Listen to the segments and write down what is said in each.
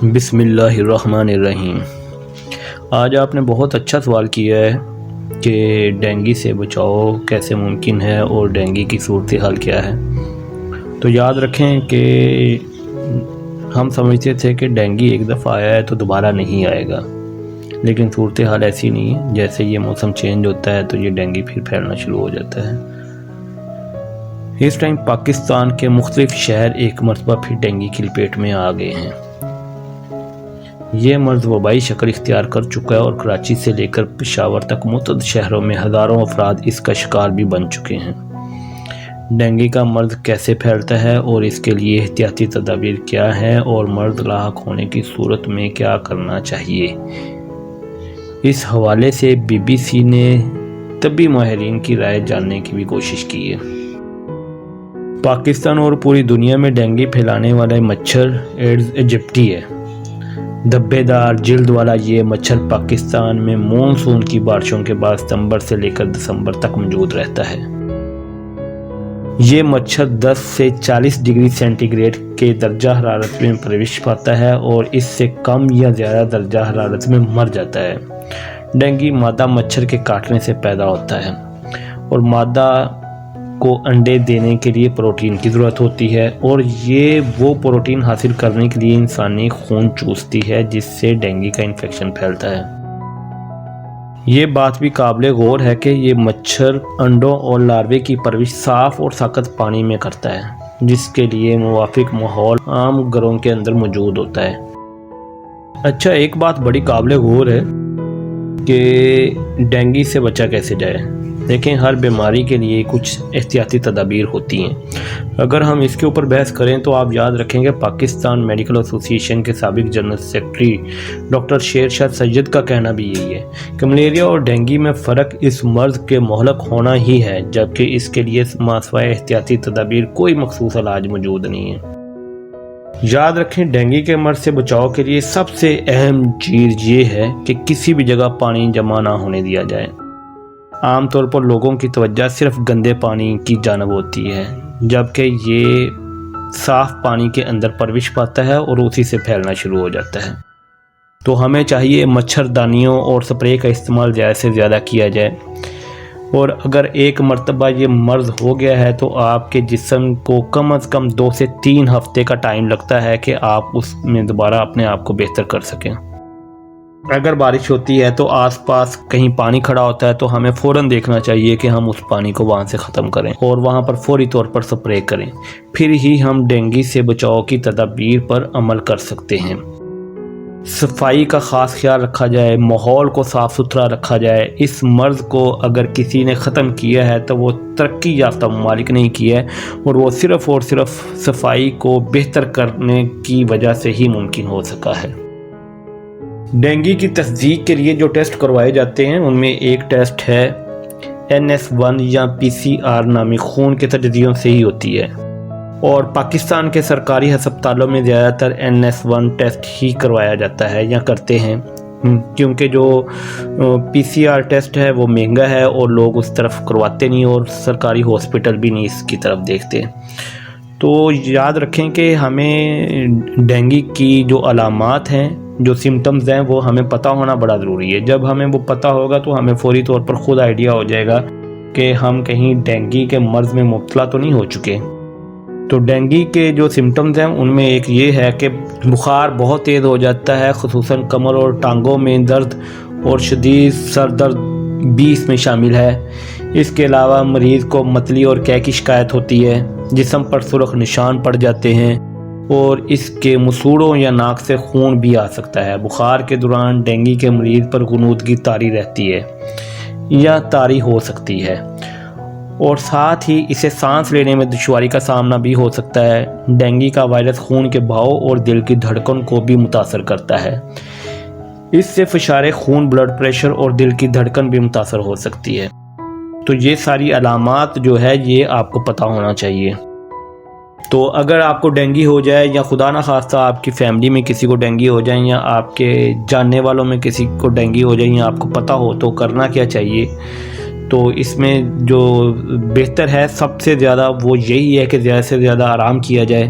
بسم اللہ الرحمن الرحیم۔ آج آپ نے بہت اچھا سوال کیا ہے کہ ڈینگی سے بچاؤ کیسے ممکن ہے اور ڈینگی کی صورتحال کیا ہے۔ تو یاد رکھیں کہ ہم سمجھتے تھے کہ ڈینگی ایک دفعہ آیا ہے تو دوبارہ نہیں آئے گا، لیکن صورتحال ایسی نہیں ہے۔ جیسے یہ موسم چینج ہوتا ہے تو یہ ڈینگی پھر پھیلنا شروع ہو جاتا ہے۔ اس ٹائم پاکستان کے مختلف شہر ایک مرتبہ پھر ڈینگی کی لپیٹ میں آ گئے ہیں۔ یہ مرض وبائی شکل اختیار کر چکا ہے اور کراچی سے لے کر پشاور تک متعدد شہروں میں ہزاروں افراد اس کا شکار بھی بن چکے ہیں۔ ڈینگی کا مرض کیسے پھیلتا ہے اور اس کے لیے احتیاطی تدابیر کیا ہیں اور مرض لاحق ہونے کی صورت میں کیا کرنا چاہیے، اس حوالے سے BBC نے طبی ماہرین کی رائے جاننے کی بھی کوشش کی ہے۔ پاکستان اور پوری دنیا میں ڈینگی پھیلانے والا مچھر ایڈز ایجپٹی ہے۔ دھبے دار جلد والا یہ مچھر پاکستان میں مونسون کی بارشوں کے بعد ستمبر سے لے کر دسمبر تک موجود رہتا ہے۔ یہ مچھر 10 سے 40 ڈگری سینٹی گریڈ کے درجہ حرارت میں پرورش پاتا ہے اور اس سے کم یا زیادہ درجہ حرارت میں مر جاتا ہے۔ ڈینگی مادہ مچھر کے کاٹنے سے پیدا ہوتا ہے اور مادہ کو انڈے دینے کے لیے پروٹین کی ضرورت ہوتی ہے، اور یہ وہ پروٹین حاصل کرنے کے لیے انسانی خون چوستی ہے جس سے ڈینگی کا انفیکشن پھیلتا ہے۔ یہ بات بھی قابل غور ہے کہ یہ مچھر انڈوں اور لاروے کی پرورش صاف اور ساخت پانی میں کرتا ہے، جس کے لیے موافق ماحول عام گھروں کے اندر موجود ہوتا ہے۔ اچھا، ایک بات بڑی قابل غور ہے کہ ڈینگی سے بچا کیسے جائے۔ دیکھیں، ہر بیماری کے لیے کچھ احتیاطی تدابیر ہوتی ہیں۔ اگر ہم اس کے اوپر بحث کریں تو آپ یاد رکھیں کہ پاکستان میڈیکل ایسوسی ایشن کے سابق جنرل سیکرٹری ڈاکٹر شیرشاہ سید کا کہنا بھی یہی ہے کہ ملیریا اور ڈینگی میں فرق اس مرض کے مہلک ہونا ہی ہے، جبکہ اس کے لیے ماسوائے احتیاطی تدابیر کوئی مخصوص علاج موجود نہیں ہے۔ یاد رکھیں، ڈینگی کے مرض سے بچاؤ کے لیے سب سے اہم چیز یہ ہے کہ کسی بھی جگہ پانی جمع نہ ہونے دیا جائے۔ عام طور پر لوگوں کی توجہ صرف گندے پانی کی جانب ہوتی ہے، جبکہ یہ صاف پانی کے اندر پرورش پاتا ہے اور اسی سے پھیلنا شروع ہو جاتا ہے۔ تو ہمیں چاہیے مچھر دانیوں اور سپرے کا استعمال زیادہ سے زیادہ کیا جائے، اور اگر ایک مرتبہ یہ مرض ہو گیا ہے تو آپ کے جسم کو کم از کم 2 سے 3 ہفتے کا ٹائم لگتا ہے کہ آپ اس میں دوبارہ اپنے آپ کو بہتر کر سکیں۔ اگر بارش ہوتی ہے تو آس پاس کہیں پانی کھڑا ہوتا ہے تو ہمیں فوراً دیکھنا چاہیے کہ ہم اس پانی کو وہاں سے ختم کریں اور وہاں پر فوری طور پر سپرے کریں، پھر ہی ہم ڈینگی سے بچاؤ کی تدابیر پر عمل کر سکتے ہیں۔ صفائی کا خاص خیال رکھا جائے، ماحول کو صاف ستھرا رکھا جائے۔ اس مرض کو اگر کسی نے ختم کیا ہے تو وہ ترقی یافتہ ممالک نے کیا ہے، اور وہ صرف اور صرف صفائی کو بہتر کرنے کی وجہ سے ہی ممکن ہو سکا ہے۔ ڈینگی کی تصدیق کے لیے جو ٹیسٹ کروائے جاتے ہیں ان میں ایک ٹیسٹ ہے NS1 یا PCR نامی خون کے تجزیوں سے ہی ہوتی ہے، اور پاکستان کے سرکاری ہسپتالوں میں زیادہ تر NS1 ٹیسٹ ہی کروایا جاتا ہے یا کرتے ہیں، کیونکہ جو PCR ٹیسٹ ہے وہ مہنگا ہے اور لوگ اس طرف کرواتے نہیں، اور سرکاری ہاسپٹل بھی نہیں اس کی طرف دیکھتے۔ تو یاد رکھیں کہ ہمیں ڈینگی کی جو علامات ہیں، جو سمٹمز ہیں، وہ ہمیں پتہ ہونا بڑا ضروری ہے۔ جب ہمیں وہ پتہ ہوگا تو ہمیں فوری طور پر خود آئیڈیا ہو جائے گا کہ ہم کہیں ڈینگی کے مرض میں مبتلا تو نہیں ہو چکے۔ تو ڈینگی کے جو سمٹمز ہیں ان میں ایک یہ ہے کہ بخار بہت تیز ہو جاتا ہے، خصوصاً کمر اور ٹانگوں میں درد اور شدید سر درد بھی اس میں شامل ہے۔ اس کے علاوہ مریض کو متلی اور قے کی شکایت ہوتی ہے، جسم پر سرخ نشان پڑ جاتے ہیں، اور اس کے مسوڑوں یا ناک سے خون بھی آ سکتا ہے۔ بخار کے دوران ڈینگی کے مریض پر غنودگی طاری رہتی ہے یا طاری ہو سکتی ہے، اور ساتھ ہی اسے سانس لینے میں دشواری کا سامنا بھی ہو سکتا ہے۔ ڈینگی کا وائرس خون کے بہاؤ اور دل کی دھڑکن کو بھی متاثر کرتا ہے۔ اس سے فشار خون، بلڈ پریشر اور دل کی دھڑکن بھی متاثر ہو سکتی ہے۔ تو یہ ساری علامات جو ہے یہ آپ کو پتہ ہونا چاہیے۔ تو اگر آپ کو ڈینگی ہو جائے، یا خدا نہ خواستہ آپ کی فیملی میں کسی کو ڈینگی ہو جائے، یا آپ کے جاننے والوں میں کسی کو ڈینگی ہو جائے، یا آپ کو پتہ ہو، تو کرنا کیا چاہیے؟ تو اس میں جو بہتر ہے سب سے زیادہ وہ یہی ہے کہ زیادہ سے زیادہ آرام کیا جائے،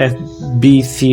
FBC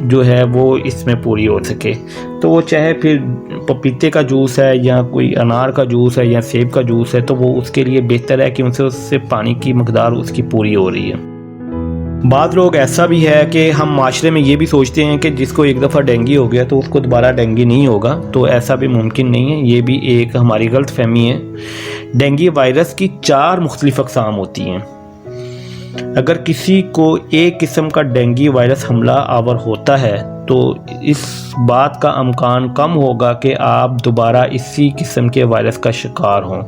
جو ہے وہ اس میں پوری ہو سکے. تو وہ چاہے پھر پپیتے کا جوس ہے یا کوئی انار کا جوس ہے یا سیب کا جوس ہے، تو وہ اس کے لیے بہتر ہے کہ اس سے پانی کی مقدار اس کی پوری ہو رہی ہے. بعض لوگ ایسا بھی ہے کہ ہم معاشرے میں یہ بھی سوچتے ہیں کہ جس کو ایک دفعہ ڈینگی ہو گیا تو اس کو دوبارہ ڈینگی نہیں ہوگا، تو ایسا بھی ممکن نہیں ہے. یہ بھی ایک ہماری غلط فہمی ہے. ڈینگی وائرس کی 4 مختلف اقسام ہوتی ہیں. اگر کسی کو ایک قسم کا ڈینگی وائرس حملہ آور ہوتا ہے تو اس بات کا امکان کم ہوگا کہ آپ دوبارہ اسی قسم کے وائرس کا شکار ہوں.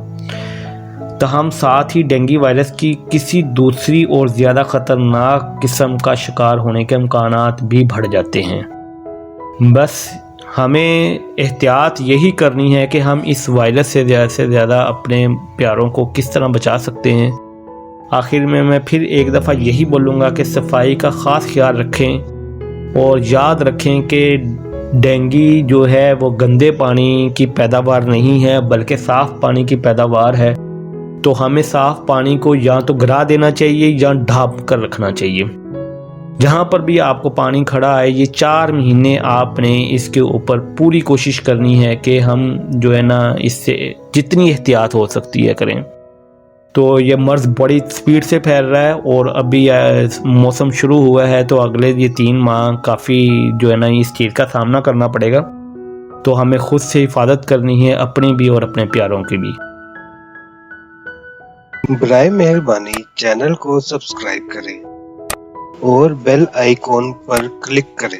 تاہم ساتھ ہی ڈینگی وائرس کی کسی دوسری اور زیادہ خطرناک قسم کا شکار ہونے کے امکانات بھی بڑھ جاتے ہیں. بس ہمیں احتیاط یہی کرنی ہے کہ ہم اس وائرس سے زیادہ اپنے پیاروں کو کس طرح بچا سکتے ہیں. آخر میں پھر ایک دفعہ یہی بولوں گا کہ صفائی کا خاص خیال رکھیں اور یاد رکھیں کہ ڈینگی جو ہے وہ گندے پانی کی پیداوار نہیں ہے بلکہ صاف پانی کی پیداوار ہے. تو ہمیں صاف پانی کو یا تو گرا دینا چاہیے یا ڈھانپ کر رکھنا چاہیے. جہاں پر بھی آپ کو پانی کھڑا ہے یہ 4 مہینے آپ نے اس کے اوپر پوری کوشش کرنی ہے کہ ہم جو ہے نا اس سے جتنی احتیاط ہو سکتی ہے کریں. تو یہ مرض بڑی سپیڈ سے پھیل رہا ہے اور ابھی موسم شروع ہوا ہے تو اگلے یہ 3 ماہ کافی جو ہے نا اس چیز کا سامنا کرنا پڑے گا. تو ہمیں خود سے حفاظت کرنی ہے، اپنی بھی اور اپنے پیاروں کی بھی. برائے مہربانی چینل کو سبسکرائب کریں اور بیل آئیکن پر کلک کریں.